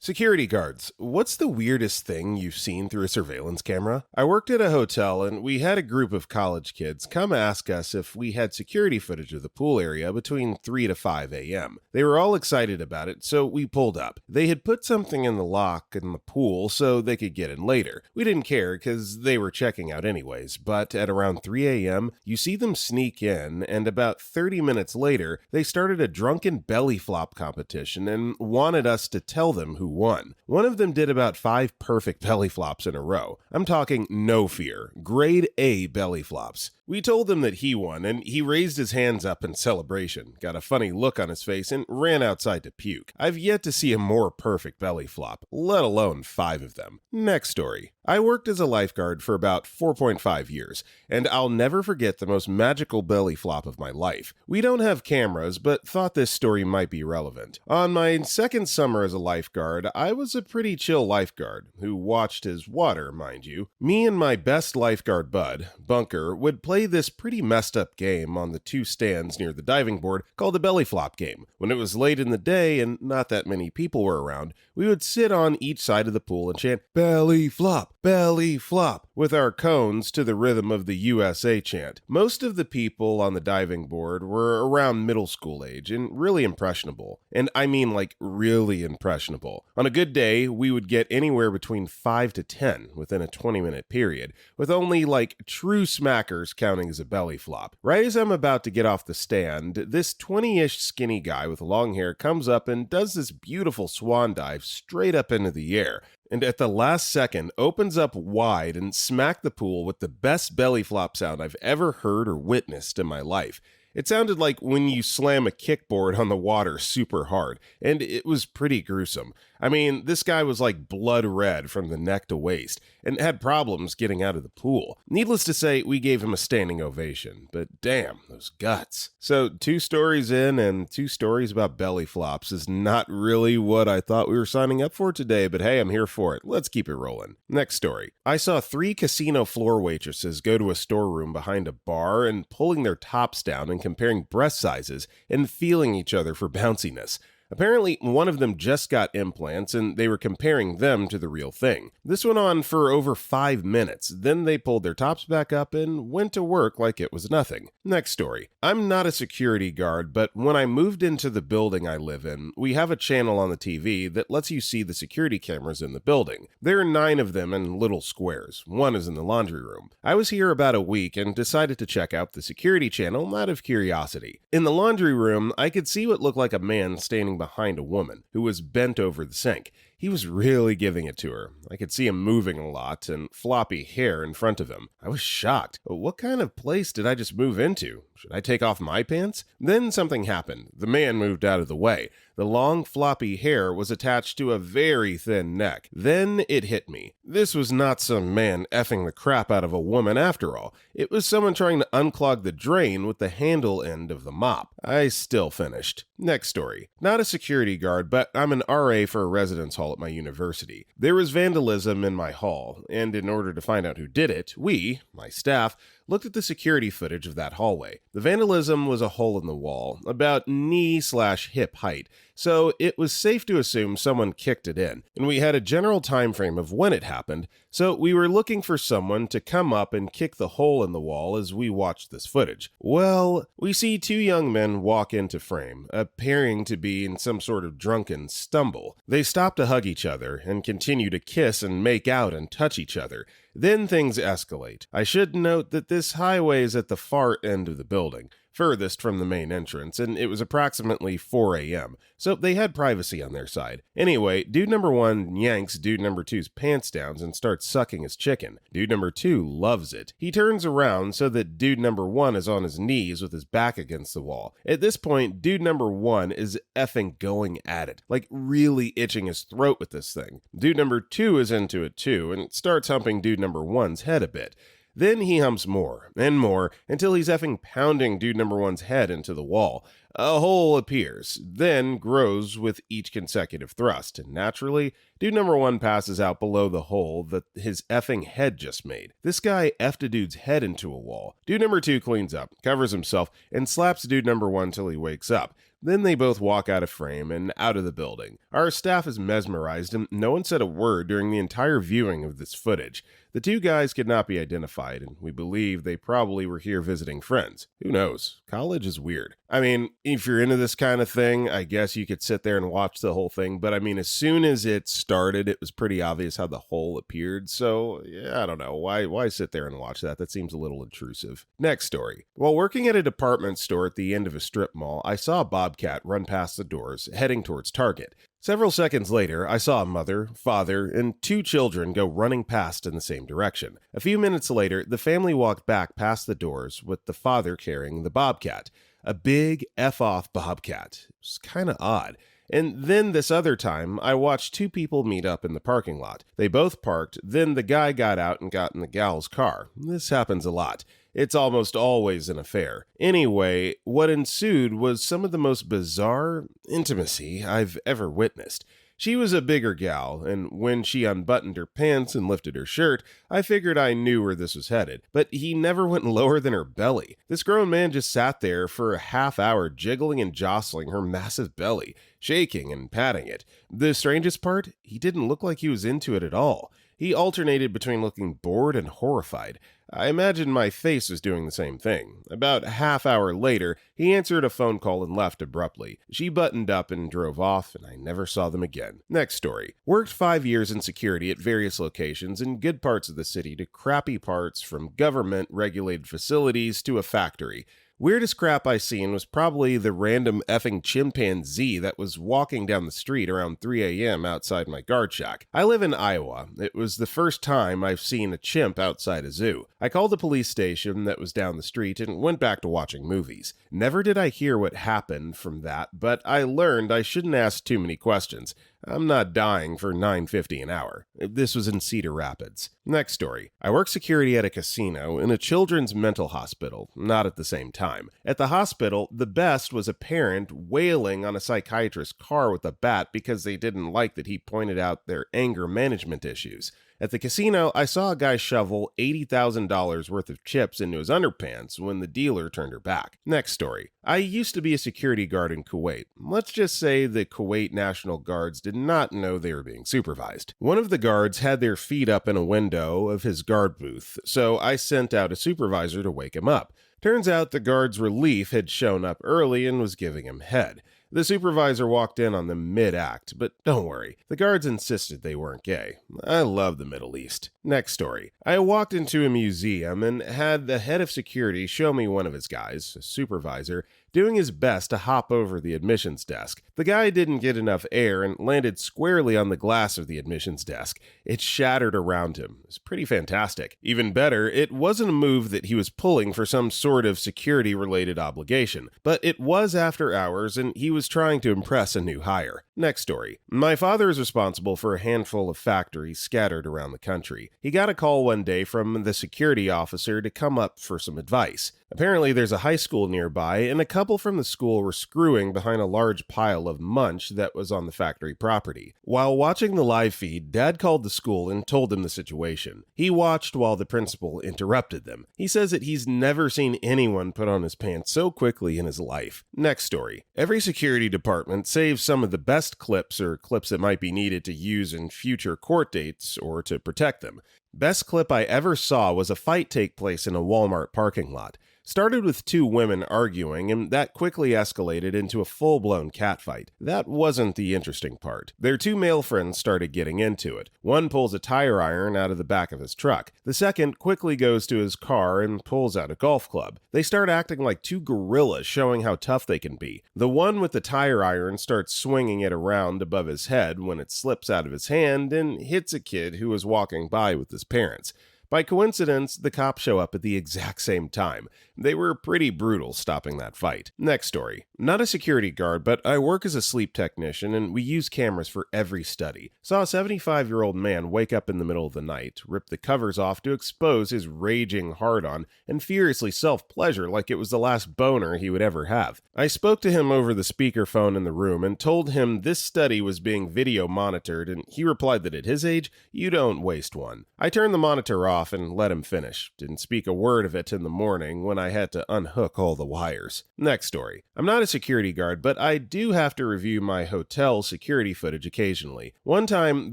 Security guards. What's the weirdest thing you've seen through a surveillance camera? I worked at a hotel and we had a group of college kids come ask us if we had security footage of the pool area between 3 to 5 a.m. They were all excited about it, so we pulled up. They had put something in the lock in the pool so they could get in later. We didn't care because they were checking out anyways, but at around 3 a.m., you see them sneak in, and about 30 minutes later, they started a drunken belly flop competition and wanted us to tell them who won. One of them did about 5 perfect belly flops in a row. I'm talking no fear, grade A belly flops. We told him that he won, and he raised his hands up in celebration, got a funny look on his face, and ran outside to puke. I've yet to see a more perfect belly flop, let alone 5 of them. Next story. I worked as a lifeguard for about 4.5 years, and I'll never forget the most magical belly flop of my life. We don't have cameras, but thought this story might be relevant. On my second summer as a lifeguard, I was a pretty chill lifeguard, who watched his water, mind you. Me and my best lifeguard bud, Bunker, would play this pretty messed up game on the 2 stands near the diving board called the belly flop game. When it was late in the day and not that many people were around, we would sit on each side of the pool and chant, "Belly flop, belly flop," with our cones to the rhythm of the USA chant. Most of the people on the diving board were around middle school age and really impressionable. And I mean like really impressionable. On a good day, we would get anywhere between 5 to 10 within a 20-minute period, with only like true smackers counting as a belly flop. Right as I'm about to get off the stand, this 20-ish skinny guy with long hair comes up and does this beautiful swan dive straight up into the air, and at the last second opens up wide and smacked the pool with the best belly flop sound I've ever heard or witnessed in my life. It sounded like when you slam a kickboard on the water super hard, and it was pretty gruesome. I mean, this guy was like blood red from the neck to waist, and had problems getting out of the pool. Needless to say, we gave him a standing ovation, but damn, those guts. So 2 stories in, and 2 stories about belly flops is not really what I thought we were signing up for today, but hey, I'm here for it. Let's keep it rolling. Next story. I saw 3 casino floor waitresses go to a storeroom behind a bar and pulling their tops down and comparing breast sizes and feeling each other for bounciness. Apparently, one of them just got implants, and they were comparing them to the real thing. This went on for over 5 minutes. Then they pulled their tops back up and went to work like it was nothing. Next story. I'm not a security guard, but when I moved into the building I live in, we have a channel on the TV that lets you see the security cameras in the building. There are 9 of them in little squares. 1 is in the laundry room. I was here about a week and decided to check out the security channel out of curiosity. In the laundry room, I could see what looked like a man standing behind a woman who was bent over the sink. He was really giving it to her. I could see him moving a lot and floppy hair in front of him. I was shocked. What kind of place did I just move into? Should I take off my pants? Then something happened. The man moved out of the way. The long floppy hair was attached to a very thin neck. Then it hit me. This was not some man effing the crap out of a woman after all. It was someone trying to unclog the drain with the handle end of the mop. I still finished. Next story. Not a security guard, but I'm an RA for a residence hall at my university. There was vandalism in my hall, and in order to find out who did it, we, my staff, looked at the security footage of that hallway. The vandalism was a hole in the wall, about knee/hip height, so it was safe to assume someone kicked it in, and we had a general time frame of when it happened, so we were looking for someone to come up and kick the hole in the wall as we watched this footage. Well, we see 2 young men walk into frame, appearing to be in some sort of drunken stumble. They stop to hug each other and continue to kiss and make out and touch each other. Then things escalate. I should note that this highway is at the far end of the building, furthest from the main entrance, and it was approximately 4 a.m., so they had privacy on their side. Anyway, dude number 1 yanks dude number 2's pants down and starts sucking his chicken. Dude number 2 loves it. He turns around so that dude number 1 is on his knees with his back against the wall. At this point, dude number 1 is effing going at it, like really itching his throat with this thing. Dude number 2 is into it too, and starts humping dude number 1's head a bit. Then he humps more and more until he's effing pounding dude number 1's head into the wall. A hole appears, then grows with each consecutive thrust, and naturally, dude number one passes out below the hole that his effing head just made. This guy effed a dude's head into a wall. Dude number two cleans up, covers himself, and slaps dude number one till he wakes up. Then they both walk out of frame and out of the building. Our staff is mesmerized, and no one said a word during the entire viewing of this footage. The two guys could not be identified, and we believe they probably were here visiting friends. Who knows? College is weird. I mean, if you're into this kind of thing, I guess you could sit there and watch the whole thing, but I mean, as soon as it started, it was pretty obvious how the hole appeared, so yeah, I don't know. Why sit there and watch that? That seems a little intrusive. Next story. While working at a department store at the end of a strip mall, I saw a bobcat run past the doors, heading towards Target. Several seconds later, I saw a mother, father, and two children go running past in the same direction. A few minutes later, the family walked back past the doors with the father carrying the bobcat. A big F-off bobcat. It was kind of odd. And then this other time, I watched two people meet up in the parking lot. They both parked, then the guy got out and got in the gal's car. This happens a lot. It's almost always an affair. Anyway, what ensued was some of the most bizarre intimacy I've ever witnessed. She was a bigger gal, and when she unbuttoned her pants and lifted her shirt, I figured I knew where this was headed. But he never went lower than her belly. This grown man just sat there for a half hour jiggling and jostling her massive belly, shaking and patting it. The strangest part, he didn't look like he was into it at all. He alternated between looking bored and horrified. I imagine my face was doing the same thing. About a half hour later, he answered a phone call and left abruptly. She buttoned up and drove off, and I never saw them again. Next story. Worked 5 years in security at various locations in good parts of the city to crappy parts, from government-regulated facilities to a factory. Weirdest crap I seen was probably the random effing chimpanzee that was walking down the street around 3 a.m. outside my guard shack. I live in Iowa. It was the first time I've seen a chimp outside a zoo. I called the police station that was down the street and went back to watching movies. Never did I hear what happened from that, but I learned I shouldn't ask too many questions. I'm not dying for $9.50 an hour. This was in Cedar Rapids. Next story. I work security at a casino in a children's mental hospital, not at the same time. At the hospital, the best was a parent wailing on a psychiatrist's car with a bat because they didn't like that he pointed out their anger management issues. At the casino, I saw a guy shovel $80,000 worth of chips into his underpants when the dealer turned her back. Next story. I used to be a security guard in Kuwait. Let's just say the Kuwait National Guards did not know they were being supervised. One of the guards had their feet up in a window of his guard booth, so I sent out a supervisor to wake him up. Turns out the guard's relief had shown up early and was giving him head. The supervisor walked in on them mid-act, but don't worry, the guards insisted they weren't gay. I love the Middle East. Next story. I walked into a museum and had the head of security show me one of his guys, a supervisor, doing his best to hop over the admissions desk. The guy didn't get enough air and landed squarely on the glass of the admissions desk. It shattered around him. It was pretty fantastic. Even better, it wasn't a move that he was pulling for some sort of security-related obligation, but it was after hours and he was trying to impress a new hire. Next story. My father is responsible for a handful of factories scattered around the country. He got a call one day from the security officer to come up for some advice. Apparently there's a high school nearby, and a couple from the school were screwing behind a large pile of munch that was on the factory property. While watching the live feed, Dad called the school and told them the situation. He watched while the principal interrupted them. He says that he's never seen anyone put on his pants so quickly in his life. Next story. Every security department saves some of the best clips or clips that might be needed to use in future court dates or to protect them. Best clip I ever saw was a fight take place in a Walmart parking lot. Started with two women arguing, and that quickly escalated into a full-blown catfight. That wasn't the interesting part. Their two male friends started getting into it. One pulls a tire iron out of the back of his truck. The second quickly goes to his car and pulls out a golf club. They start acting like two gorillas, showing how tough they can be. The one with the tire iron starts swinging it around above his head when it slips out of his hand and hits a kid who was walking by with his parents. By coincidence, the cops show up at the exact same time. They were pretty brutal stopping that fight. Next story. Not a security guard, but I work as a sleep technician and we use cameras for every study. Saw a 75-year-old man wake up in the middle of the night, rip the covers off to expose his raging hard-on, and furiously self-pleasure like it was the last boner he would ever have. I spoke to him over the speakerphone in the room and told him this study was being video monitored, and he replied that at his age, you don't waste one. I turned the monitor off and let him finish. Didn't speak a word of it in the morning when I had to unhook all the wires. Next story. I'm not a security guard, but I do have to review my hotel security footage occasionally. One time,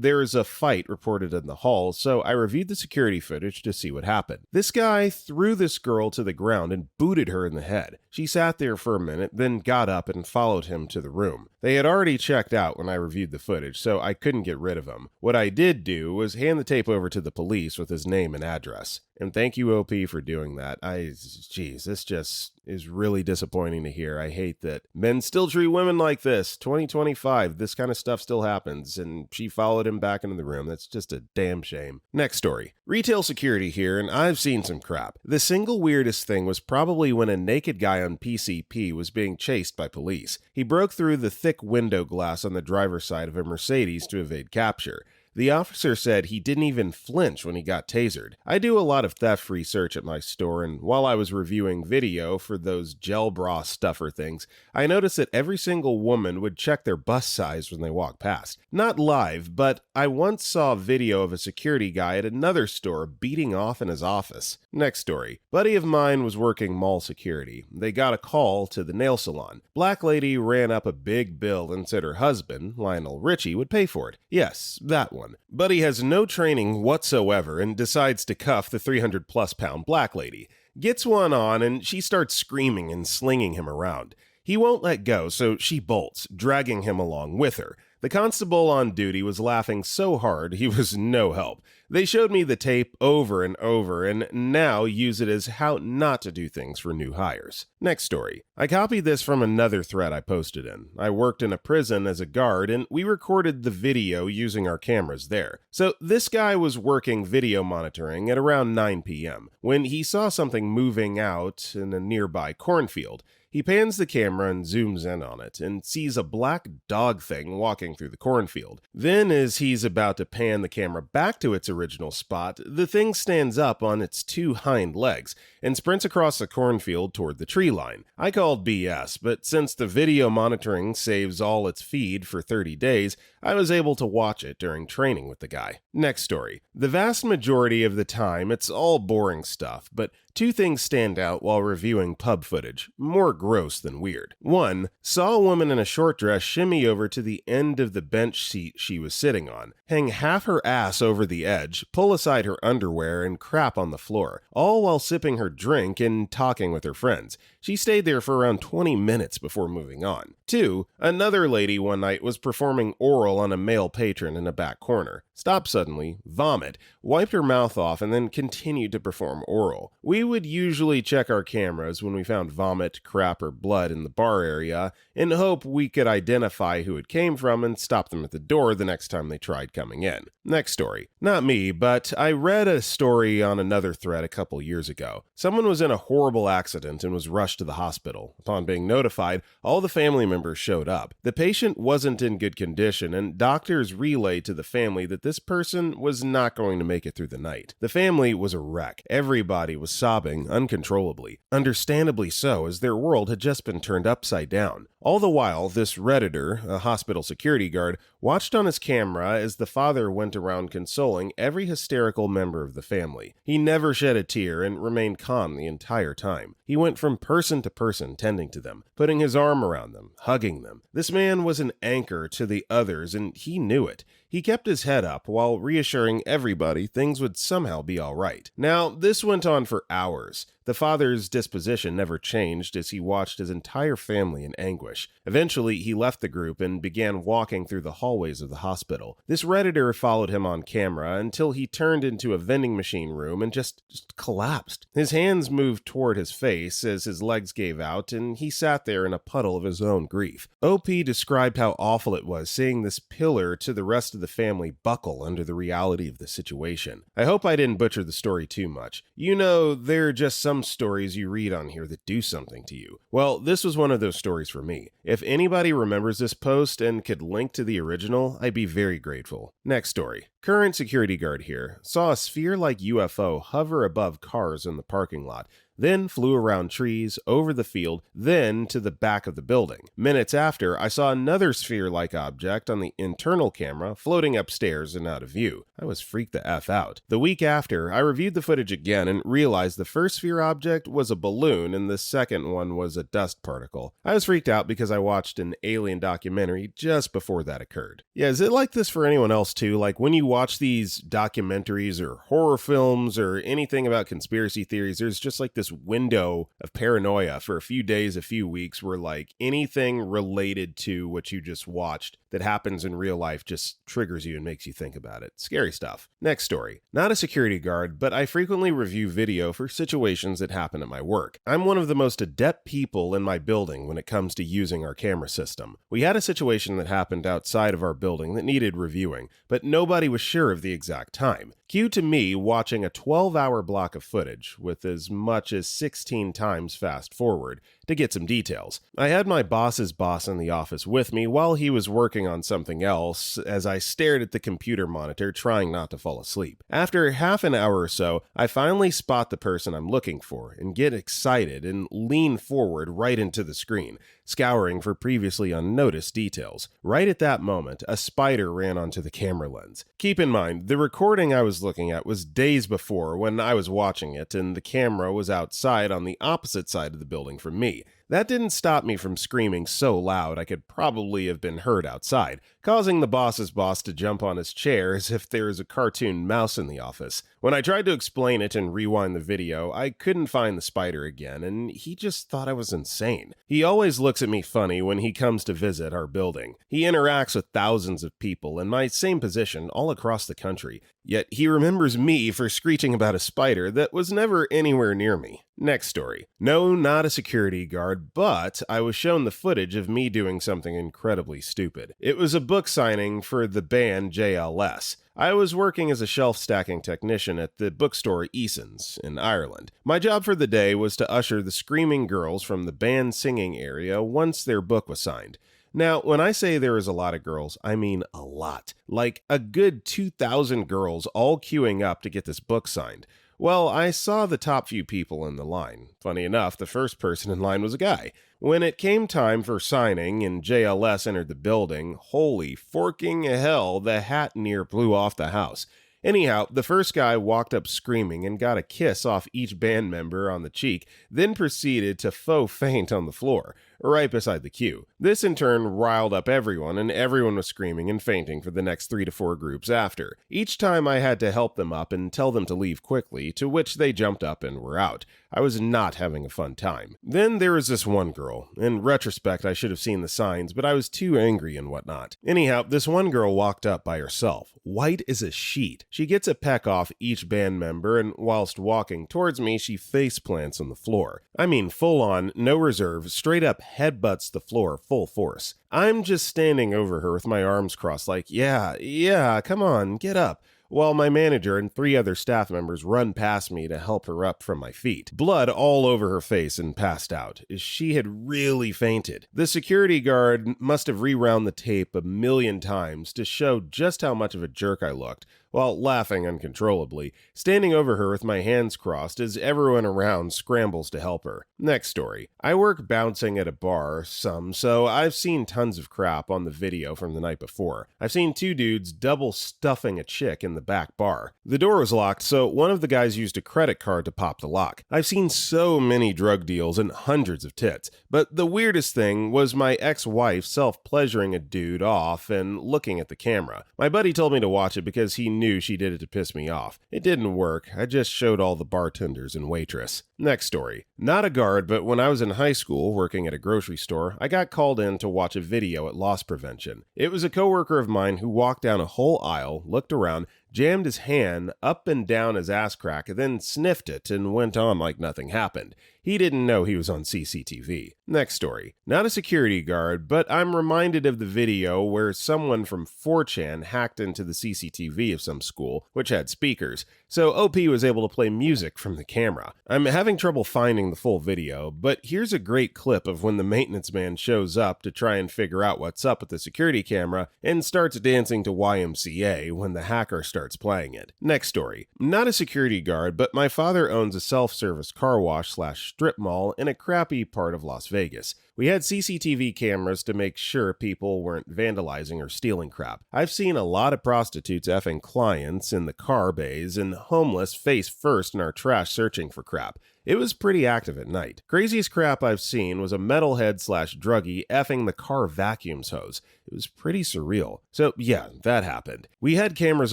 there was a fight reported in the hall, so I reviewed the security footage to see what happened. This guy threw this girl to the ground and booted her in the head. She sat there for a minute, then got up and followed him to the room. They had already checked out when I reviewed the footage, so I couldn't get rid of him. What I did do was hand the tape over to the police with his name and address. And thank you, OP, for doing that. Geez, this just is really disappointing to hear. I hate that men still treat women like this. 2025, this kind of stuff still happens, and she followed him back into the room. That's just a damn shame. Next story. Retail security here, and I've seen some crap. The single weirdest thing was probably when a naked guy on PCP was being chased by police. He broke through the thick window glass on the driver's side of a Mercedes to evade capture. The officer said he didn't even flinch when he got tasered. I do a lot of theft research at my store, and while I was reviewing video for those gel bra stuffer things, I noticed that every single woman would check their bust size when they walked past. Not live, but I once saw a video of a security guy at another store beating off in his office. Next story. Buddy of mine was working mall security. They got a call to the nail salon. Black lady ran up a big bill and said her husband, Lionel Richie, would pay for it. Yes, that one. Buddy has no training whatsoever and decides to cuff the 300-plus pound black lady. Gets one on and she starts screaming and slinging him around. He won't let go, so she bolts, dragging him along with her. The constable on duty was laughing so hard he was no help. They showed me the tape over and over and now use it as how not to do things for new hires. Next story. I copied this from another thread I posted in. I worked in a prison as a guard and we recorded the video using our cameras there. So this guy was working video monitoring at around 9 p.m. when he saw something moving out in a nearby cornfield. He pans the camera and zooms in on it and sees a black dog thing walking through the cornfield. Then, as he's about to pan the camera back to its original spot, the thing stands up on its two hind legs and sprints across the cornfield toward the tree line. I called BS, but since the video monitoring saves all its feed for 30 days, I was able to watch it during training with the guy. Next story. The vast majority of the time, it's all boring stuff, but two things stand out while reviewing pub footage, more gross than weird. One, saw a woman in a short dress shimmy over to the end of the bench seat she was sitting on, hang half her ass over the edge, pull aside her underwear, and crap on the floor, all while sipping her drink and talking with her friends. She stayed there for around 20 minutes before moving on. Two, another lady one night was performing oral on a male patron in a back corner. Stopped suddenly, vomit, wiped her mouth off, and then continued to perform oral. We would usually check our cameras when we found vomit, crap, or blood in the bar area in hope we could identify who it came from and stop them at the door the next time they tried coming in. Next story. Not me, but I read a story on another thread a couple years ago. Someone was in a horrible accident and was rushed to the hospital. Upon being notified, all the family members showed up. The patient wasn't in good condition, and doctors relayed to the family that this person was not going to make it through the night. The family was a wreck. Everybody was sobbing uncontrollably. Understandably so, as their world had just been turned upside down. All the while, this Redditor, a hospital security guard, watched on his camera as the father went around consoling every hysterical member of the family. He never shed a tear and remained calm the entire time. He went from person to person tending to them, putting his arm around them, hugging them. This man was an anchor to the others, and he knew it. He kept his head up while reassuring everybody things would somehow be all right. Now, this went on for hours. The father's disposition never changed as he watched his entire family in anguish. Eventually, he left the group and began walking through the hallways of the hospital. This Redditor followed him on camera until he turned into a vending machine room and just collapsed. His hands moved toward his face as his legs gave out, and he sat there in a puddle of his own grief. OP described how awful it was seeing this pillar to the rest of of the family buckle under the reality of the situation. I hope I didn't butcher the story too much. You know, there are just some stories you read on here that do something to you. Well, this was one of those stories for me. If anybody remembers this post and could link to the original, I'd be very grateful. Next story. Current security guard here saw a sphere-like UFO hover above cars in the parking lot, then flew around trees, over the field, then to the back of the building. Minutes after, I saw another sphere-like object on the internal camera floating upstairs and out of view. I was freaked the F out. The week after, I reviewed the footage again and realized the first sphere object was a balloon and the second one was a dust particle. I was freaked out because I watched an alien documentary just before that occurred. Yeah, is it like this for anyone else too? Like when you watch these documentaries or horror films or anything about conspiracy theories, there's just like this window of paranoia for a few days, a few weeks, where like anything related to what you just watched that happens in real life just triggers you and makes you think about it. Scary stuff. Next story. Not a security guard, but I frequently review video for situations that happen at my work. I'm one of the most adept people in my building when it comes to using our camera system. We had a situation that happened outside of our building that needed reviewing, but nobody was sure of the exact time. Cue to me watching a 12-hour block of footage with as much as 16 times fast forward to get some details. I had my boss's boss in the office with me while he was working on something else as I stared at the computer monitor trying not to fall asleep. After half an hour or so, I finally spot the person I'm looking for and get excited and lean forward right into the screen, scouring for previously unnoticed details. Right at that moment, a spider ran onto the camera lens. Keep in mind, the recording I was looking at was days before when I was watching it, and the camera was outside on the opposite side of the building from me. That didn't stop me from screaming so loud I could probably have been heard outside, causing the boss's boss to jump on his chair as if there was a cartoon mouse in the office. When I tried to explain it and rewind the video, I couldn't find the spider again, and he just thought I was insane. He always looks at me funny when he comes to visit our building. He interacts with thousands of people in my same position all across the country, yet he remembers me for screeching about a spider that was never anywhere near me. Next story. No, not a security guard, but I was shown the footage of me doing something incredibly stupid. It was a book signing for the band JLS. I was working as a shelf-stacking technician at the bookstore Eason's in Ireland. My job for the day was to usher the screaming girls from the band singing area once their book was signed. Now, when I say there is a lot of girls, I mean a lot. Like a good 2,000 girls all queuing up to get this book signed. Well, I saw the top few people in the line. Funny enough, the first person in line was a guy. When it came time for signing and JLS entered the building, holy forking hell, the hat near blew off the house. Anyhow, the first guy walked up screaming and got a kiss off each band member on the cheek, then proceeded to faux faint on the floor, right beside the queue. This in turn riled up everyone, and everyone was screaming and fainting for the next 3 to 4 groups after. Each time I had to help them up and tell them to leave quickly, to which they jumped up and were out. I was not having a fun time. Then there was this one girl. In retrospect, I should have seen the signs, but I was too angry and whatnot. Anyhow, this one girl walked up by herself, white as a sheet. She gets a peck off each band member, and whilst walking towards me, she face plants on the floor. I mean, full on, no reserve, straight up headbutts the floor full force. I'm just standing over her with my arms crossed like, yeah, come on, get up, while my manager and 3 other staff members run past me to help her up from my feet. Blood all over her face and passed out. She had really fainted. The security guard must have rewound the tape a million times to show just how much of a jerk I looked, while laughing uncontrollably, standing over her with my hands crossed as everyone around scrambles to help her. Next story. I work bouncing at a bar, so I've seen tons of crap on the video from the night before. I've seen 2 dudes double stuffing a chick in the back bar. The door was locked, so one of the guys used a credit card to pop the lock. I've seen so many drug deals and hundreds of tits, but the weirdest thing was my ex-wife self-pleasuring a dude off and looking at the camera. My buddy told me to watch it because he knew she did it to piss me off. It didn't work. I just showed all the bartenders and waitress. Next story. Not a guard, but when I was in high school working at a grocery store, I got called in to watch a video at loss prevention. It was a coworker of mine who walked down a whole aisle, looked around, jammed his hand up and down his ass crack, then sniffed it and went on like nothing happened. He didn't know he was on CCTV. Next story. Not a security guard, but I'm reminded of the video where someone from 4chan hacked into the CCTV of some school, which had speakers, so OP was able to play music from the camera. I'm having trouble finding the full video, but here's a great clip of when the maintenance man shows up to try and figure out what's up with the security camera and starts dancing to YMCA when the hacker starts playing it. Next story. Not a security guard, but my father owns a self-service car wash / strip mall in a crappy part of Las Vegas. We had CCTV cameras to make sure people weren't vandalizing or stealing crap. I've seen a lot of prostitutes effing clients in the car bays and homeless face first in our trash searching for crap. It was pretty active at night. Craziest crap I've seen was a metalhead / druggie effing the car vacuums hose. It was pretty surreal. So yeah, that happened. We had cameras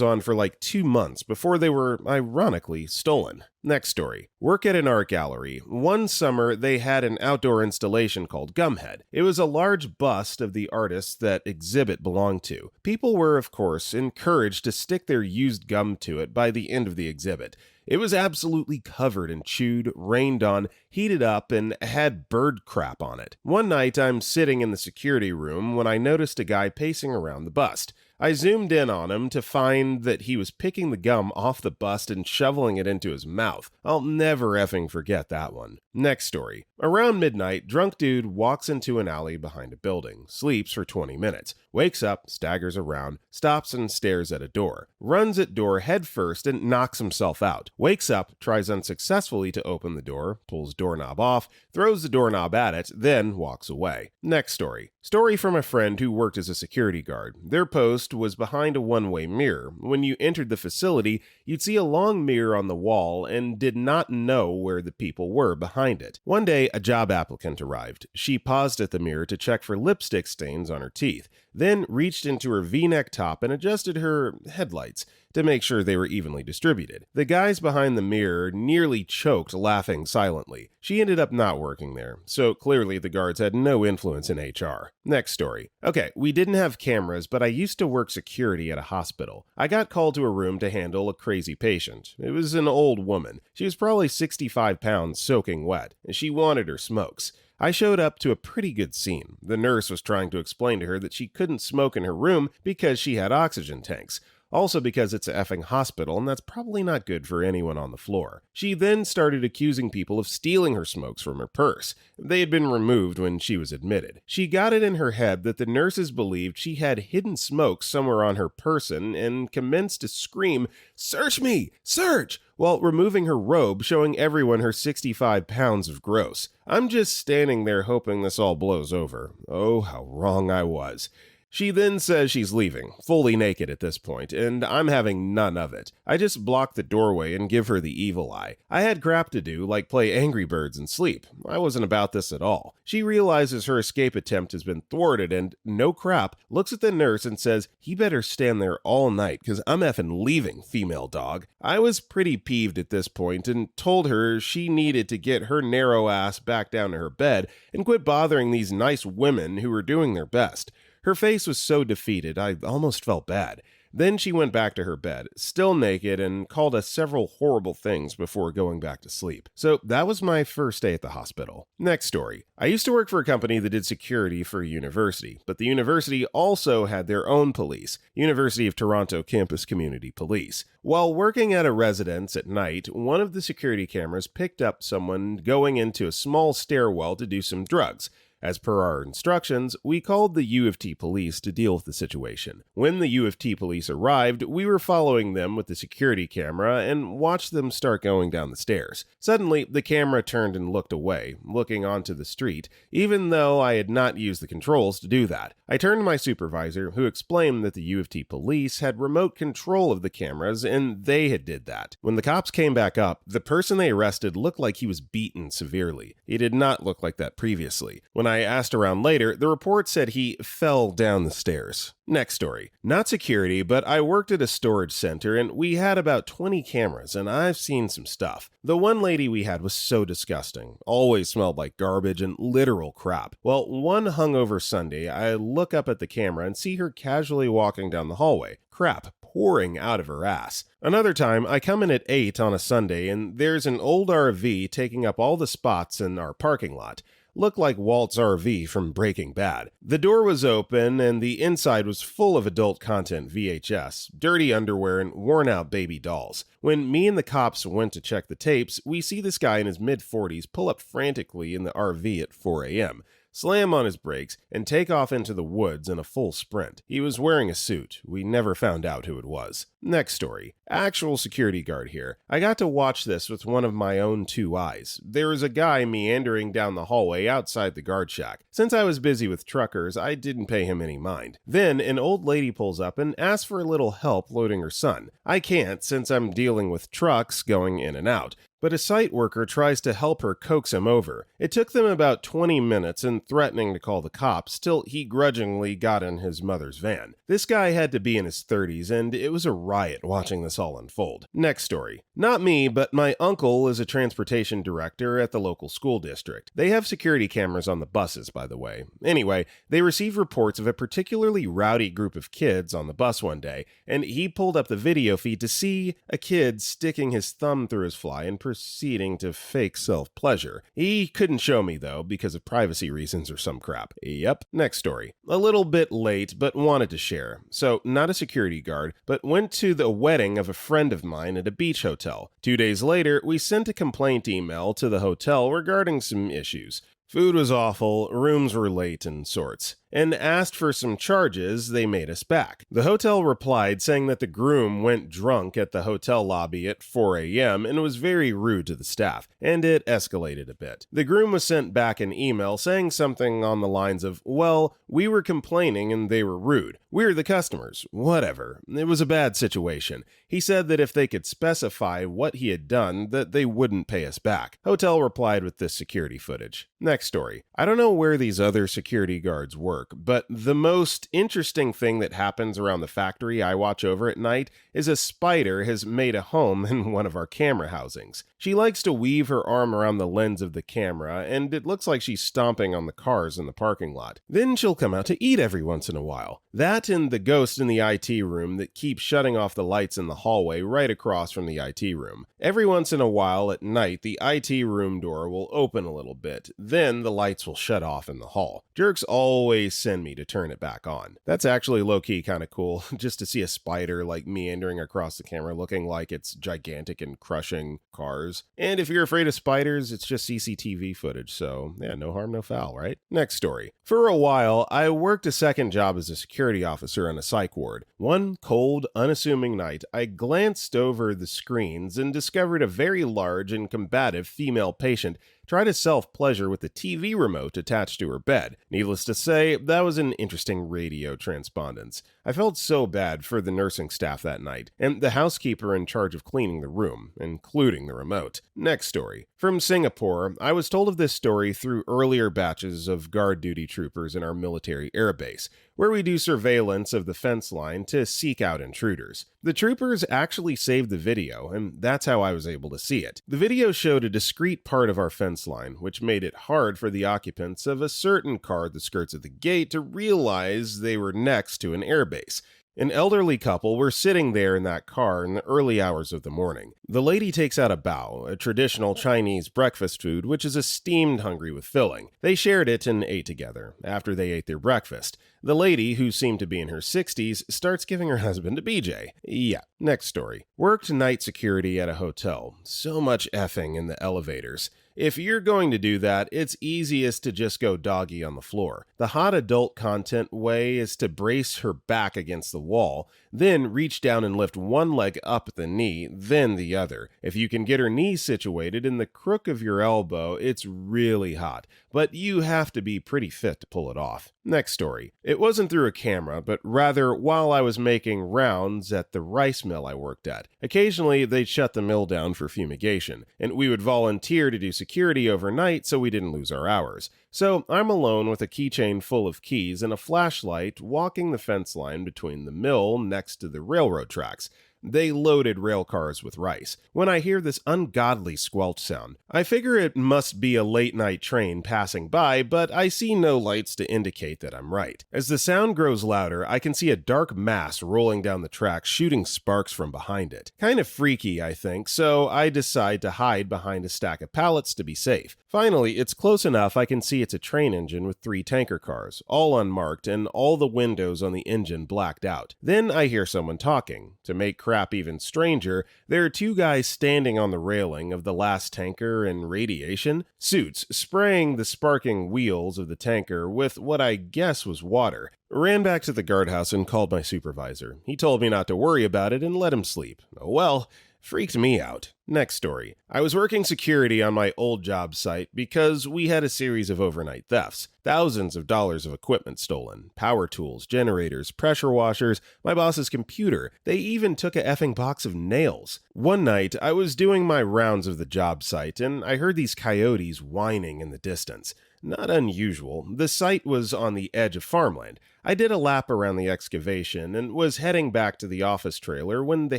on for like 2 months before they were, ironically, stolen. Next story. Work at an art gallery. One summer, they had an outdoor installation called Gumhead. It was a large bust of the artist that exhibit belonged to. People were, of course, encouraged to stick their used gum to it by the end of the exhibit. It was absolutely covered in chewed, rained on, heated up, and had bird crap on it. One night, I'm sitting in the security room when I noticed a guy pacing around the bust. I zoomed in on him to find that he was picking the gum off the bust and shoveling it into his mouth. I'll never effing forget that one. Next story. Around midnight, drunk dude walks into an alley behind a building, sleeps for 20 minutes, wakes up, staggers around, stops and stares at a door, runs at door head first and knocks himself out, wakes up, tries unsuccessfully to open the door, pulls doorknob off, throws the doorknob at it, then walks away. Next story. Story from a friend who worked as a security guard. Their post was behind a one-way mirror. When you entered the facility, you'd see a long mirror on the wall and did not know where the people were behind it. One day, a job applicant arrived. She paused at the mirror to check for lipstick stains on her teeth, then reached into her V-neck top and adjusted her headlights to make sure they were evenly distributed. The guys behind the mirror nearly choked laughing silently. She ended up not working there, so clearly the guards had no influence in HR. Next story. Okay, we didn't have cameras, but I used to work security at a hospital. I got called to a room to handle a crazy patient. It was an old woman. She was probably 65 pounds soaking wet, and she wanted her smokes. I showed up to a pretty good scene. The nurse was trying to explain to her that she couldn't smoke in her room because she had oxygen tanks. Also because it's a effing hospital, and that's probably not good for anyone on the floor. She then started accusing people of stealing her smokes from her purse. They had been removed when she was admitted. She got it in her head that the nurses believed she had hidden smokes somewhere on her person and commenced to scream, "Search me! Search!" while removing her robe, showing everyone her 65 pounds of gross. I'm just standing there hoping this all blows over. Oh, how wrong I was. She then says she's leaving, fully naked at this point, and I'm having none of it. I just block the doorway and give her the evil eye. I had crap to do, like play Angry Birds and sleep. I wasn't about this at all. She realizes her escape attempt has been thwarted and, no crap, looks at the nurse and says, "He better stand there all night, cause I'm effing leaving, female dog." I was pretty peeved at this point and told her she needed to get her narrow ass back down to her bed and quit bothering these nice women who were doing their best. Her face was so defeated, I almost felt bad. Then she went back to her bed, still naked, and called us several horrible things before going back to sleep. So that was my first day at the hospital. Next story. I used to work for a company that did security for a university, but the university also had their own police, University of Toronto Campus Community Police. While working at a residence at night, one of the security cameras picked up someone going into a small stairwell to do some drugs. As per our instructions, we called the U of T police to deal with the situation. When the U of T police arrived, we were following them with the security camera and watched them start going down the stairs. Suddenly, the camera turned and looked away, looking onto the street, even though I had not used the controls to do that. I turned to my supervisor, who explained that the U of T police had remote control of the cameras and they had did that. When the cops came back up, the person they arrested looked like he was beaten severely. He did not look like that previously. When I asked around later, the report said he fell down the stairs. Next story. Not security, but I worked at a storage center and we had about 20 cameras and I've seen some stuff. The one lady we had was so disgusting, always smelled like garbage and literal crap. Well, one hungover Sunday, I look up at the camera and see her casually walking down the hallway. Crap pouring out of her ass. Another time, I come in at 8 on a Sunday and there's an old RV taking up all the spots in our parking lot. Looked like Walt's RV from Breaking Bad. The door was open and the inside was full of adult content VHS, dirty underwear, and worn-out baby dolls. When me and the cops went to check the tapes, we see this guy in his mid-40s pull up frantically in the RV at 4 a.m., slam on his brakes, and take off into the woods in a full sprint. He was wearing a suit. We never found out who it was. Next story. Actual security guard here. I got to watch this with one of my own two eyes. There was a guy meandering down the hallway outside the guard shack. Since I was busy with truckers, I didn't pay him any mind. Then, an old lady pulls up and asks for a little help loading her son. I can't, since I'm dealing with trucks going in and out. But a site worker tries to help her coax him over. It took them about 20 minutes and threatening to call the cops till he grudgingly got in his mother's van. This guy had to be in his 30s, and it was a riot watching this all unfold. Next story. Not me, but my uncle is a transportation director at the local school district. They have security cameras on the buses, by the way. Anyway, they received reports of a particularly rowdy group of kids on the bus one day, and he pulled up the video feed to see a kid sticking his thumb through his fly and proceeding to fake self-pleasure. He couldn't show me, though, because of privacy reasons or some crap. Yep. Next story. A little bit late, but wanted to share. So, not a security guard, but went to the wedding of a friend of mine at a beach hotel. 2 days later, we sent a complaint email to the hotel regarding some issues. Food was awful, rooms were late, and sorts. And asked for some charges, they made us back. The hotel replied saying that the groom went drunk at the hotel lobby at 4 a.m. and was very rude to the staff, and it escalated a bit. The groom was sent back an email saying something on the lines of, well, we were complaining and they were rude. We're the customers. Whatever. It was a bad situation. He said that if they could specify what he had done, that they wouldn't pay us back. Hotel replied with this security footage. Next story. I don't know where these other security guards work, but the most interesting thing that happens around the factory I watch over at night is a spider has made a home in one of our camera housings. She likes to weave her arm around the lens of the camera, and it looks like she's stomping on the cars in the parking lot. Then she'll come out to eat every once in a while. That and the ghost in the IT room that keeps shutting off the lights in the hallway right across from the IT room. Every once in a while at night, the IT room door will open a little bit. Then the lights will shut off in the hall. Jerks always send me to turn it back on. That's actually low-key kind of cool, just to see a spider like meandering across the camera looking like it's gigantic and crushing cars. And if you're afraid of spiders, it's just CCTV footage, so yeah, no harm, no foul, right? Next story. For a while, I worked a second job as a security officer on a psych ward. One cold, unassuming night, I glanced over the screens and discovered a very large and combative female patient try to self-pleasure with the TV remote attached to her bed. Needless to say, that was an interesting radio transpondence. I felt so bad for the nursing staff that night, and the housekeeper in charge of cleaning the room, including the remote. Next story. From Singapore, I was told of this story through earlier batches of guard duty troopers in our military airbase, where we do surveillance of the fence line to seek out intruders. The troopers actually saved the video, and that's how I was able to see it. The video showed a discrete part of our fence line, which made it hard for the occupants of a certain car at the skirts of the gate to realize they were next to an airbase. An elderly couple were sitting there in that car in the early hours of the morning. The lady takes out a bao, a traditional Chinese breakfast food which is a steamed hungry with filling. They shared it and ate together. After they ate their breakfast, the lady, who seemed to be in her 60s, starts giving her husband a BJ. Yeah, next story. Worked night security at a hotel. So much effing in the elevators. If you're going to do that, it's easiest to just go doggy on the floor. The hot adult content way is to brace her back against the wall, then reach down and lift one leg up at the knee, then the other. If you can get her knee situated in the crook of your elbow, it's really hot, but you have to be pretty fit to pull it off. Next story. It wasn't through a camera, but rather while I was making rounds at the rice mill I worked at. Occasionally, they'd shut the mill down for fumigation, and we would volunteer to do security overnight so we didn't lose our hours. So I'm alone with a keychain full of keys and a flashlight walking the fence line between the mill next to the railroad tracks. They loaded rail cars with rice. When I hear this ungodly squelch sound, I figure it must be a late-night train passing by, but I see no lights to indicate that I'm right. As the sound grows louder, I can see a dark mass rolling down the track, shooting sparks from behind it. Kind of freaky, I think, so I decide to hide behind a stack of pallets to be safe. Finally, it's close enough I can see it's a train engine with 3 tanker cars, all unmarked and all the windows on the engine blacked out. Then I hear someone talking. To make crap even stranger, there are 2 guys standing on the railing of the last tanker in radiation suits, spraying the sparking wheels of the tanker with what I guess was water. Ran back to the guardhouse and called my supervisor. He told me not to worry about it and let him sleep. Oh well. Freaked me out. Next story. I was working security on my old job site because we had a series of overnight thefts. Thousands of dollars of equipment stolen. Power tools, generators, pressure washers, my boss's computer. They even took a effing box of nails. One night, I was doing my rounds of the job site and I heard these coyotes whining in the distance. Not unusual. The site was on the edge of farmland. I did a lap around the excavation and was heading back to the office trailer when the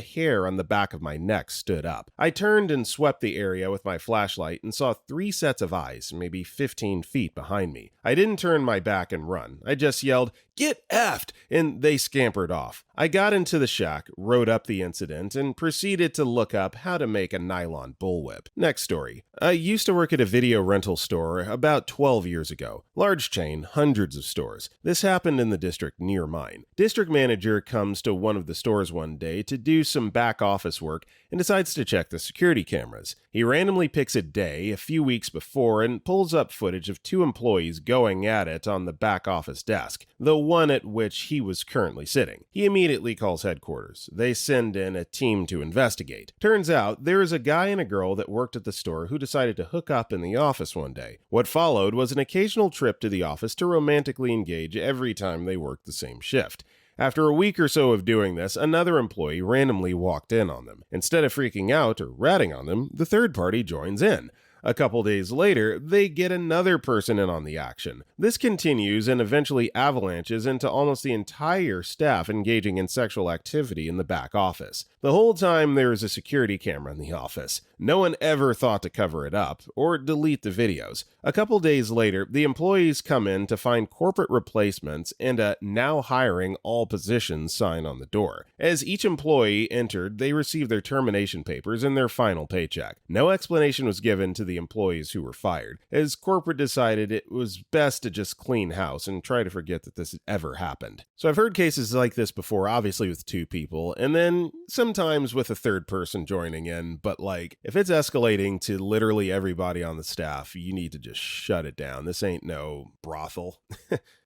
hair on the back of my neck stood up. I turned and swept the area with my flashlight and saw 3 sets of eyes, maybe 15 feet behind me. I didn't turn my back and run. I just yelled, "Get effed!" and they scampered off. I got into the shack, wrote up the incident, and proceeded to look up how to make a nylon bullwhip. Next story. I used to work at a video rental store about 12 years ago. Large chain, hundreds of stores. This happened in the district near mine. District manager comes to one of the stores one day to do some back office work and decides to check the security cameras. He randomly picks a day a few weeks before and pulls up footage of 2 employees going at it on the back office desk, the one at which he was currently sitting. He immediately calls headquarters. They send in a team to investigate. Turns out there is a guy and a girl that worked at the store who decided to hook up in the office one day. What followed was an occasional trip to the office to romantically engage every time they worked the same shift. After a week or so of doing this, another employee randomly walked in on them. Instead of freaking out or ratting on them, the third party joins in. A couple days later, they get another person in on the action. This continues and eventually avalanches into almost the entire staff engaging in sexual activity in the back office. The whole time there is a security camera in the office. No one ever thought to cover it up or delete the videos. A couple days later, the employees come in to find corporate replacements and a "now hiring all positions" sign on the door. As each employee entered, they received their termination papers and their final paycheck. No explanation was given to the employees who were fired, as corporate decided it was best to just clean house and try to forget that this ever happened. So I've heard cases like this before, obviously with 2 people, and then sometimes with a third person joining in, but like, if it's escalating to literally everybody on the staff, you need to just shut it down. This ain't no brothel.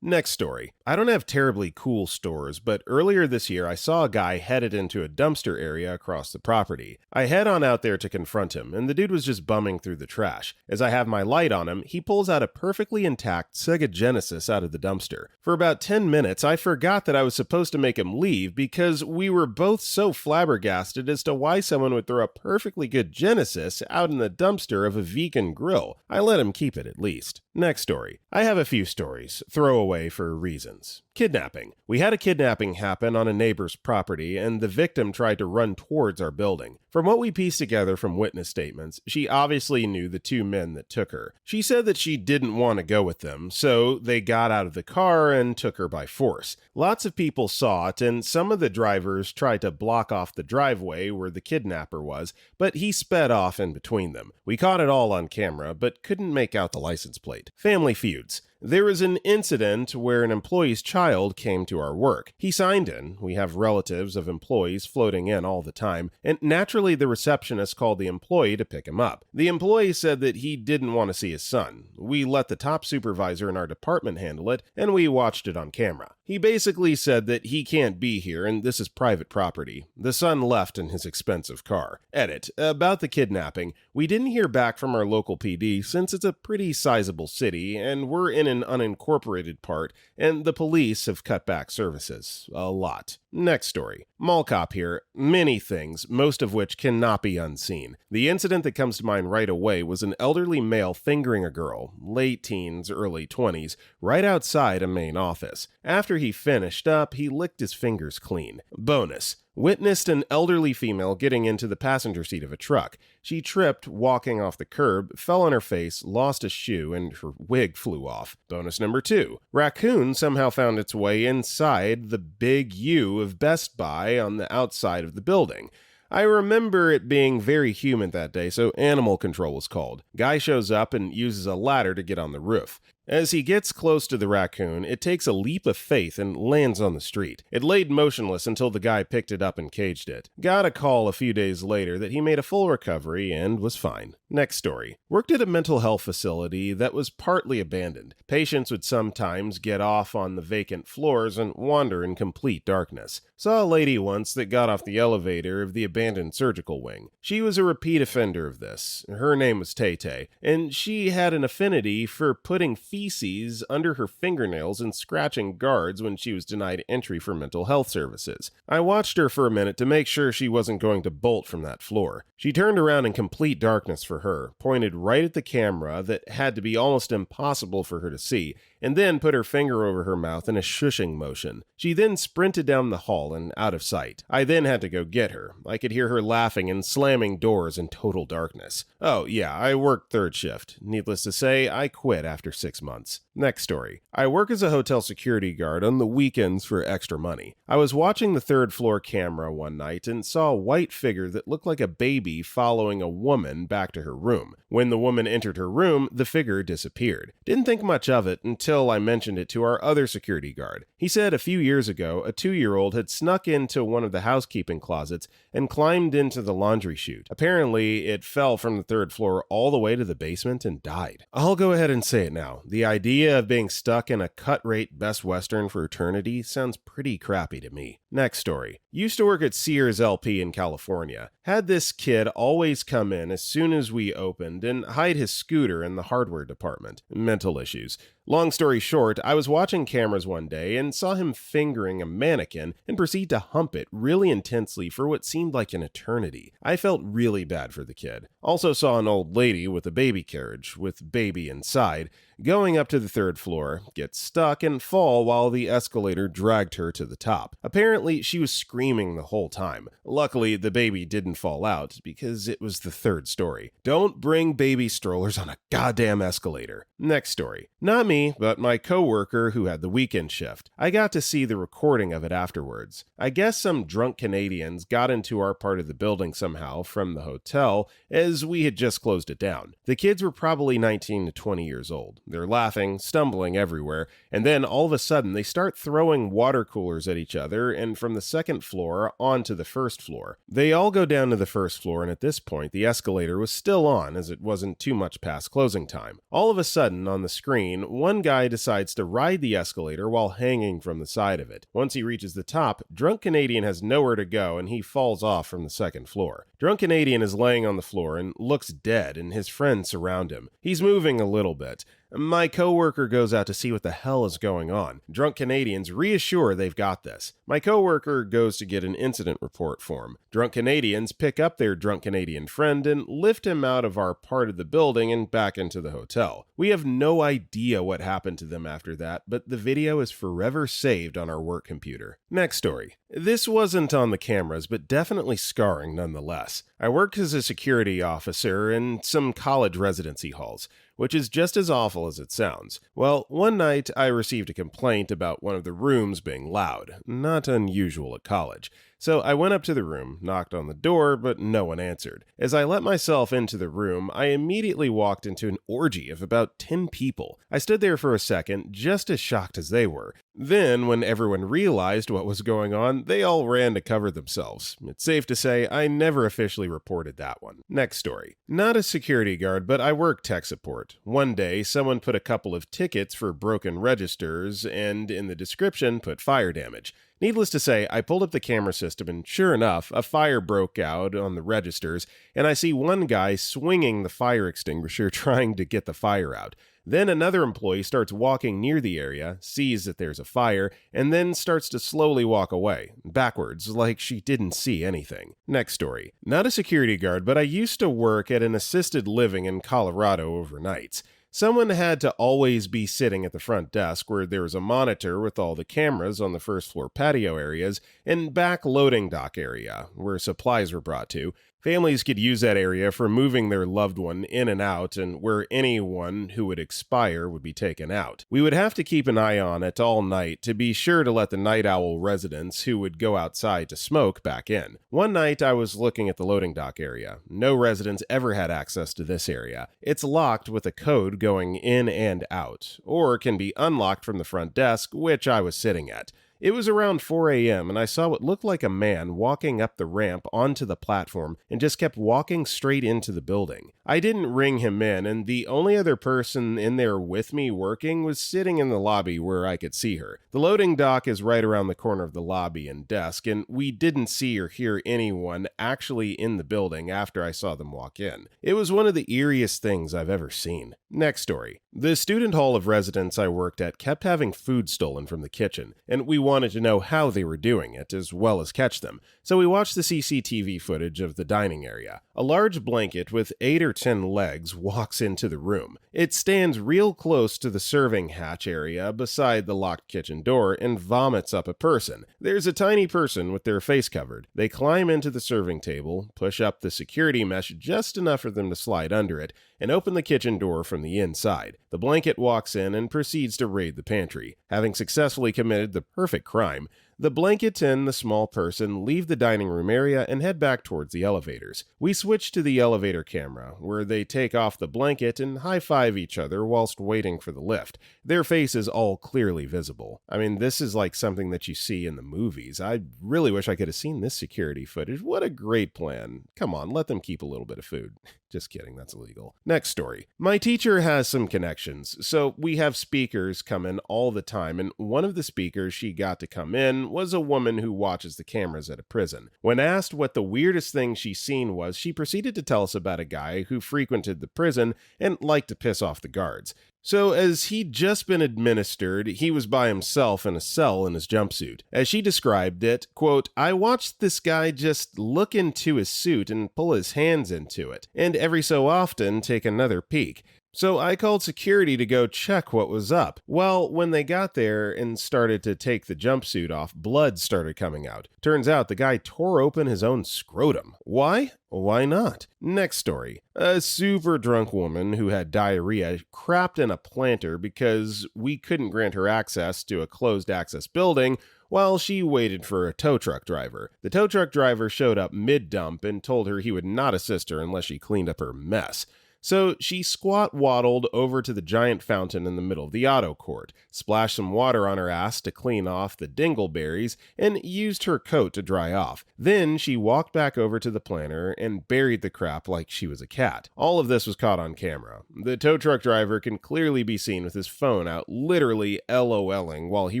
Next story. I don't have terribly cool stores, but earlier this year I saw a guy headed into a dumpster area across the property. I head on out there to confront him, and the dude was just bumming through the trash. As I have my light on him, he pulls out a perfectly intact Sega Genesis out of the dumpster. For about 10 minutes, I forgot that I was supposed to make him leave because we were both so flabbergasted as to why someone would throw a perfectly good Genesis out in the dumpster of a vegan grill. I let him keep it at least. Next story. I have a few stories. Throwaway for reasons. Kidnapping. We had a kidnapping happen on a neighbor's property, and the victim tried to run towards our building. From what we pieced together from witness statements, she obviously knew the 2 men that took her. She said that she didn't want to go with them, so they got out of the car and took her by force. Lots of people saw it, and some of the drivers tried to block off the driveway where the kidnapper was, but he sped off in between them. We caught it all on camera, but couldn't make out the license plate. Family feuds. There was an incident where an employee's child came to our work. He signed in. We have relatives of employees floating in all the time, and naturally the receptionist called the employee to pick him up. The employee said that he didn't want to see his son. We let the top supervisor in our department handle it, and we watched it on camera. He basically said that he can't be here and this is private property. The son left in his expensive car. Edit. About the kidnapping, we didn't hear back from our local PD since it's a pretty sizable city and we're in an unincorporated part, and the police have cut back services. A lot. Next story. Mall cop here. Many things, most of which cannot be unseen. The incident that comes to mind right away was an elderly male fingering a girl, late teens, early 20s, right outside a main office. After he finished up, he licked his fingers clean. Bonus. Witnessed an elderly female getting into the passenger seat of a truck. She tripped walking off the curb, fell on her face, lost a shoe, and her wig flew off. Bonus number 2. Raccoon somehow found its way inside the big U of Best Buy on the outside of the building. I remember it being very humid that day, so animal control was called. Guy shows up and uses a ladder to get on the roof. As he gets close to the raccoon, it takes a leap of faith and lands on the street. It laid motionless until the guy picked it up and caged it. Got a call a few days later that he made a full recovery and was fine. Next story. Worked at a mental health facility that was partly abandoned. Patients would sometimes get off on the vacant floors and wander in complete darkness. Saw a lady once that got off the elevator of the abandoned surgical wing. She was a repeat offender of this. Her name was Tay-Tay, and she had an affinity for putting feces under her fingernails and scratching guards when she was denied entry for mental health services. I watched her for a minute to make sure she wasn't going to bolt from that floor. She turned around in complete darkness for her, pointed right at the camera that had to be almost impossible for her to see, and then put her finger over her mouth in a shushing motion. She then sprinted down the hall and out of sight. I then had to go get her. I could hear her laughing and slamming doors in total darkness. Oh yeah, I worked third shift. Needless to say, I quit after 6 months. Next story. I work as a hotel security guard on the weekends for extra money. I was watching the third floor camera one night and saw a white figure that looked like a baby following a woman back to her room. When the woman entered her room, the figure disappeared. Didn't think much of it until I mentioned it to our other security guard. He said a few years ago, a 2-year-old had snuck into one of the housekeeping closets and climbed into the laundry chute. Apparently, it fell from the third floor all the way to the basement and died. I'll go ahead and say it now. The idea of being stuck in a cut-rate Best Western for eternity sounds pretty crappy to me. Next story. Used to work at Sears LP in California. Had this kid always come in as soon as we opened and hide his scooter in the hardware department. Mental issues. Long story short, I was watching cameras one day and saw him fingering a mannequin and proceed to hump it really intensely for what seemed like an eternity. I felt really bad for the kid. Also saw an old lady with a baby carriage, with baby inside, going up to the third floor, get stuck and fall while the escalator dragged her to the top. Apparently, she was screaming the whole time. Luckily, the baby didn't fall out because it was the third story. Don't bring baby strollers on a goddamn escalator. Next story. Not me, but my coworker who had the weekend shift. I got to see the recording of it afterwards. I guess some drunk Canadians got into our part of the building somehow from the hotel as we had just closed it down. The kids were probably 19 to 20 years old. They're laughing, stumbling everywhere, and then all of a sudden they start throwing water coolers at each other and from the second floor onto the first floor. They all go down to the first floor, and at this point the escalator was still on as it wasn't too much past closing time. All of a sudden on the screen, one guy decides to ride the escalator while hanging from the side of it. Once he reaches the top, Drunk Canadian has nowhere to go and he falls off from the second floor. Drunk Canadian is laying on the floor and looks dead, and his friends surround him. He's moving a little bit. My coworker goes out to see what the hell is going on. Drunk Canadians reassure they've got this. My coworker goes to get an incident report form. Drunk Canadians pick up their drunk Canadian friend and lift him out of our part of the building and back into the hotel. We have no idea what happened to them after that, but the video is forever saved on our work computer. Next story. This wasn't on the cameras, but definitely scarring nonetheless. I worked as a security officer in some college residency halls, which is just as awful as it sounds. Well, one night I received a complaint about one of the rooms being loud, not unusual at college. So I went up to the room, knocked on the door, but no one answered. As I let myself into the room, I immediately walked into an orgy of about 10 people. I stood there for a second, just as shocked as they were. Then, when everyone realized what was going on, they all ran to cover themselves. It's safe to say I never officially reported that one. Next story. Not a security guard, but I work tech support. One day, someone put a couple of tickets for broken registers and in the description put fire damage. Needless to say, I pulled up the camera system and sure enough, a fire broke out on the registers and I see one guy swinging the fire extinguisher trying to get the fire out. Then another employee starts walking near the area, sees that there's a fire, and then starts to slowly walk away, backwards, like she didn't see anything. Next story. Not a security guard, but I used to work at an assisted living in Colorado overnights. Someone had to always be sitting at the front desk where there was a monitor with all the cameras on the first floor patio areas and back loading dock area where supplies were brought to. Families could use that area for moving their loved one in and out, and where anyone who would expire would be taken out. We would have to keep an eye on it all night to be sure to let the night owl residents who would go outside to smoke back in. One night I was looking at the loading dock area. No residents ever had access to this area. It's locked with a code going in and out, or can be unlocked from the front desk, which I was sitting at. It was around 4 a.m. and I saw what looked like a man walking up the ramp onto the platform and just kept walking straight into the building. I didn't ring him in, and the only other person in there with me working was sitting in the lobby where I could see her. The loading dock is right around the corner of the lobby and desk, and we didn't see or hear anyone actually in the building after I saw them walk in. It was one of the eeriest things I've ever seen. Next story. The student hall of residence I worked at kept having food stolen from the kitchen, and we wanted to know how they were doing it, as well as catch them. So we watched the CCTV footage of the dining area. A large blanket with 8 or 10 legs walks into the room. It stands real close to the serving hatch area beside the locked kitchen door and vomits up a person. There's a tiny person with their face covered. They climb into the serving table, push up the security mesh just enough for them to slide under it, and open the kitchen door from the inside. The blanket walks in and proceeds to raid the pantry. Having successfully committed the perfect crime, the blanket and the small person leave the dining room area and head back towards the elevators. We switch to the elevator camera, where they take off the blanket and high-five each other whilst waiting for the lift. Their faces all clearly visible. I mean, this is like something that you see in the movies. I really wish I could have seen this security footage. What a great plan. Come on, let them keep a little bit of food. Just kidding, that's illegal. Next story. My teacher has some connections, so we have speakers come in all the time, and one of the speakers she got to come in was a woman who watches the cameras at a prison. When asked what the weirdest thing she's seen was, she proceeded to tell us about a guy who frequented the prison and liked to piss off the guards. So, as he'd just been administered, he was by himself in a cell in his jumpsuit. As she described it, quote, "I watched this guy just look into his suit and pull his hands into it, and every so often take another peek. So I called security to go check what was up. Well, when they got there and started to take the jumpsuit off, blood started coming out. Turns out the guy tore open his own scrotum. Why? Why not?" Next story. A super drunk woman who had diarrhea crapped in a planter because we couldn't grant her access to a closed access building while she waited for a tow truck driver. The tow truck driver showed up mid-dump and told her he would not assist her unless she cleaned up her mess. So she squat-waddled over to the giant fountain in the middle of the auto court, splashed some water on her ass to clean off the dingleberries, and used her coat to dry off. Then she walked back over to the planter and buried the crap like she was a cat. All of this was caught on camera. The tow truck driver can clearly be seen with his phone out, literally LOLing while he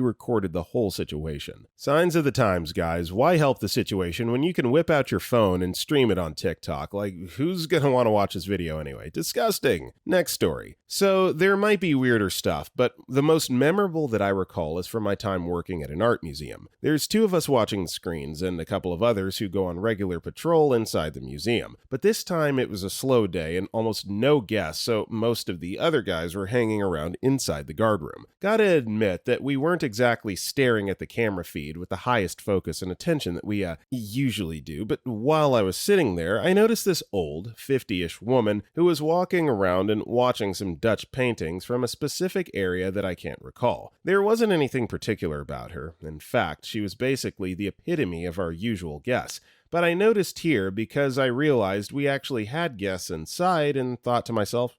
recorded the whole situation. Signs of the times, guys. Why help the situation when you can whip out your phone and stream it on TikTok? Like, who's gonna want to watch this video anyway? Disgusting. Next story. So there might be weirder stuff, but the most memorable that I recall is from my time working at an art museum. There's 2 of us watching the screens and a couple of others who go on regular patrol inside the museum. But this time it was a slow day and almost no guests, so most of the other guys were hanging around inside the guardroom. Gotta admit that we weren't exactly staring at the camera feed with the highest focus and attention that we usually do, but while I was sitting there, I noticed this old, 50-ish woman who was walking around and watching some Dutch paintings from a specific area that I can't recall. There wasn't anything particular about her. In fact, she was basically the epitome of our usual guests. But I noticed here because I realized we actually had guests inside and thought to myself,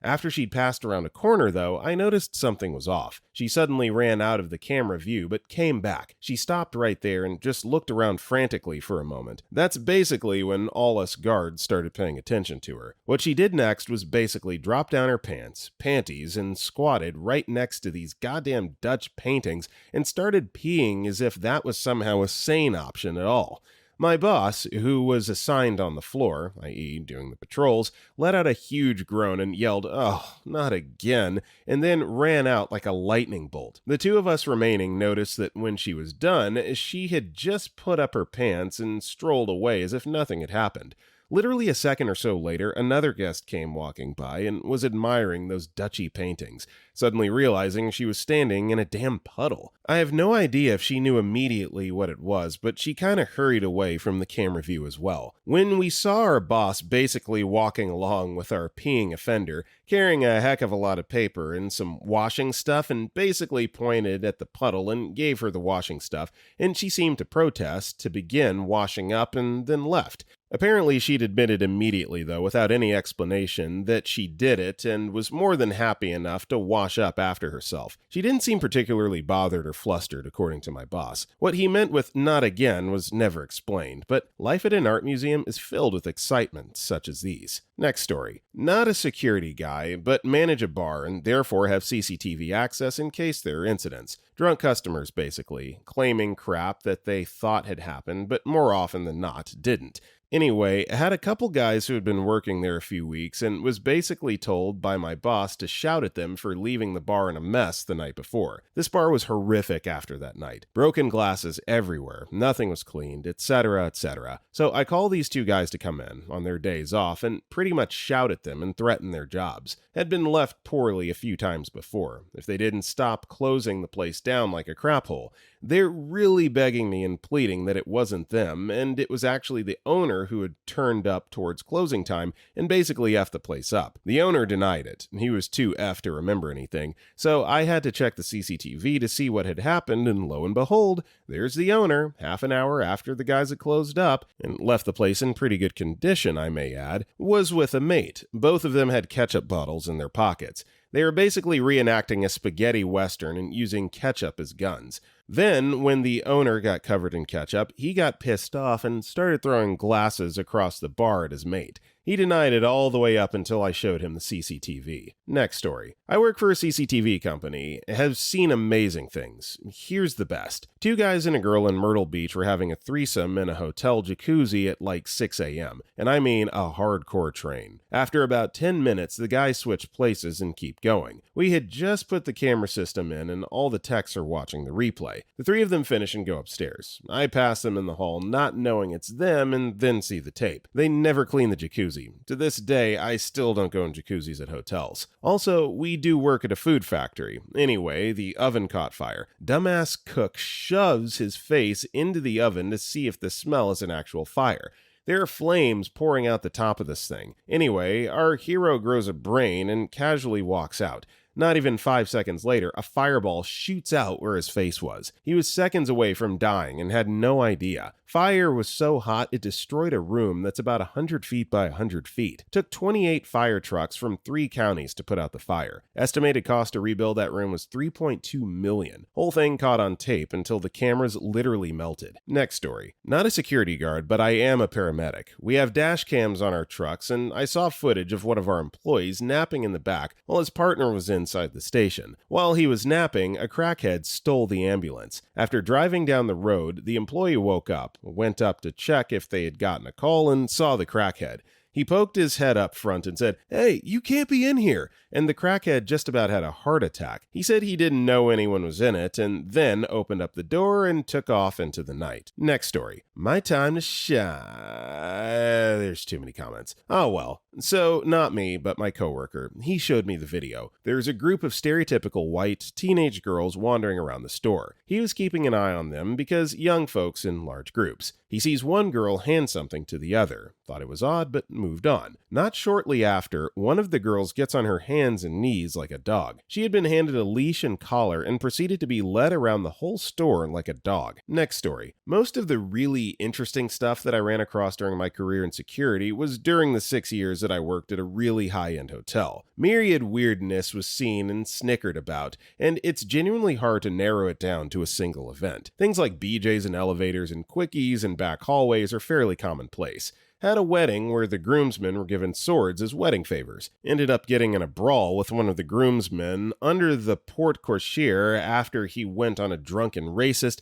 After she'd passed around a corner, though, I noticed something was off. She suddenly ran out of the camera view, but came back. She stopped right there and just looked around frantically for a moment. That's basically when all us guards started paying attention to her. What she did next was basically drop down her panties, and squatted right next to these goddamn Dutch paintings and started peeing as if that was somehow a sane option at all. My boss, who was assigned on the floor, i.e. doing the patrols, let out a huge groan and yelled, "Oh, not again," and then ran out like a lightning bolt. The 2 of us remaining noticed that when she was done, she had just put up her pants and strolled away as if nothing had happened. Literally a second or so later, another guest came walking by and was admiring those Dutchy paintings, suddenly realizing she was standing in a damn puddle. I have no idea if she knew immediately what it was, but she kinda hurried away from the camera view as well. When we saw our boss basically walking along with our peeing offender, carrying a heck of a lot of paper and some washing stuff, and basically pointed at the puddle and gave her the washing stuff, and she seemed to protest, to begin washing up, and then left. Apparently, she'd admitted immediately, though, without any explanation, that she did it and was more than happy enough to wash up after herself. She didn't seem particularly bothered or flustered, according to my boss. What he meant with not again was never explained, but life at an art museum is filled with excitement such as these. Next story. Not a security guy, but manage a bar and therefore have CCTV access in case there are incidents. Drunk customers, basically, claiming crap that they thought had happened, but more often than not, didn't. Anyway, I had a couple guys who had been working there a few weeks and was basically told by my boss to shout at them for leaving the bar in a mess the night before. This bar was horrific after that night. Broken glasses everywhere, nothing was cleaned, etc., etc. So I called these two guys to come in on their days off and pretty much shout at them and threaten their jobs. Had been left poorly a few times before. If they didn't stop closing the place down like a crap hole. They're really begging me and pleading that it wasn't them, and it was actually the owner who had turned up towards closing time and basically effed the place up. The owner denied it. He was too effed to remember anything, so I had to check the CCTV to see what had happened, and lo and behold, there's the owner, half an hour after the guys had closed up, and left the place in pretty good condition, I may add, was with a mate. Both of them had ketchup bottles in their pockets. They were basically reenacting a spaghetti western and using ketchup as guns. Then, when the owner got covered in ketchup, he got pissed off and started throwing glasses across the bar at his mate. He denied it all the way up until I showed him the CCTV. Next story. I work for a CCTV company, have seen amazing things. Here's the best. Two guys and a girl in Myrtle Beach were having a threesome in a hotel jacuzzi at like 6 a.m., and I mean a hardcore train. After about 10 minutes, the guys switch places and keep going. We had just put the camera system in and all the techs are watching the replay. The three of them finish and go upstairs. I pass them in the hall, not knowing it's them, and then see the tape. They never clean the jacuzzi. To this day, I still don't go in jacuzzis at hotels. Also, we do work at a food factory. Anyway, the oven caught fire. Dumbass cook shoves his face into the oven to see if the smell is an actual fire. There are flames pouring out the top of this thing. Anyway, our hero grows a brain and casually walks out. Not even 5 seconds later, a fireball shoots out where his face was. He was seconds away from dying and had no idea. Fire was so hot it destroyed a room that's about 100 feet by 100 feet. Took 28 fire trucks from 3 counties to put out the fire. Estimated cost to rebuild that room was $3.2 million. Whole thing caught on tape until the cameras literally melted. Next story. Not a security guard, but I am a paramedic. We have dash cams on our trucks, and I saw footage of one of our employees napping in the back while his partner was inside the station. While he was napping, a crackhead stole the ambulance. After driving down the road, the employee woke up, went up to check if they had gotten a call, and saw the crackhead. He poked his head up front and said, "Hey, you can't be in here," and the crackhead just about had a heart attack. He said he didn't know anyone was in it, and then opened up the door and took off into the night. Next story. My time to shine. There's too many comments. Oh well. So, not me, but my coworker. He showed me the video. There's a group of stereotypical white teenage girls wandering around the store. He was keeping an eye on them because young folks in large groups. He sees one girl hand something to the other. Thought it was odd, but moved on. Not shortly after, one of the girls gets on her hands and knees like a dog. She had been handed a leash and collar and proceeded to be led around the whole store like a dog. Next story. Most of the really interesting stuff that I ran across during my career in security was during the 6 years that I worked at a really high-end hotel. Myriad weirdness was seen and snickered about, and it's genuinely hard to narrow it down to a single event. Things like BJs and elevators and quickies and back hallways are fairly commonplace. Had a wedding where the groomsmen were given swords as wedding favors. Ended up getting in a brawl with one of the groomsmen under the porte cochere after he went on a drunken racist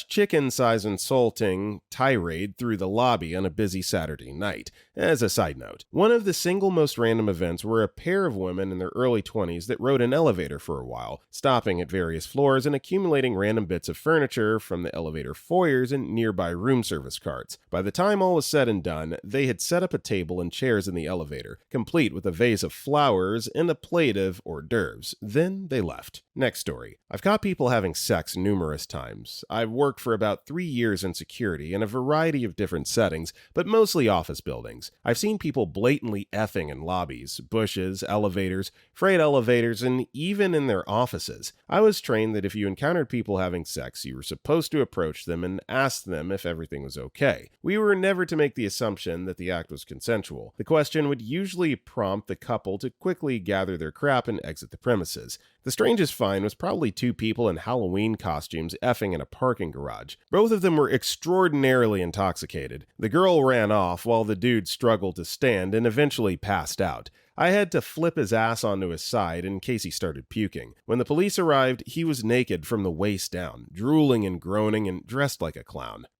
/ chicken size insulting tirade through the lobby on a busy Saturday night. As a side note, one of the single most random events were a pair of women in their early 20s that rode an elevator for a while, stopping at various floors and accumulating random bits of furniture from the elevator foyers and nearby room service carts. By the time all was said and done, 1, they had set up a table and chairs in the elevator, complete with a vase of flowers and a plate of hors d'oeuvres. Then they left. Next story. I've caught people having sex numerous times. I've worked for about 3 years in security in a variety of different settings, but mostly office buildings. I've seen people blatantly effing in lobbies, bushes, elevators, freight elevators, and even in their offices. I was trained that if you encountered people having sex, you were supposed to approach them and ask them if everything was okay. We were never to make the assumption that the act was consensual. The question would usually prompt the couple to quickly gather their crap and exit the premises. The strangest find was probably 2 people in Halloween costumes effing in a parking garage. Both of them were extraordinarily intoxicated. The girl ran off while the dude struggled to stand and eventually passed out. I had to flip his ass onto his side in case he started puking. When the police arrived, he was naked from the waist down, drooling and groaning and dressed like a clown.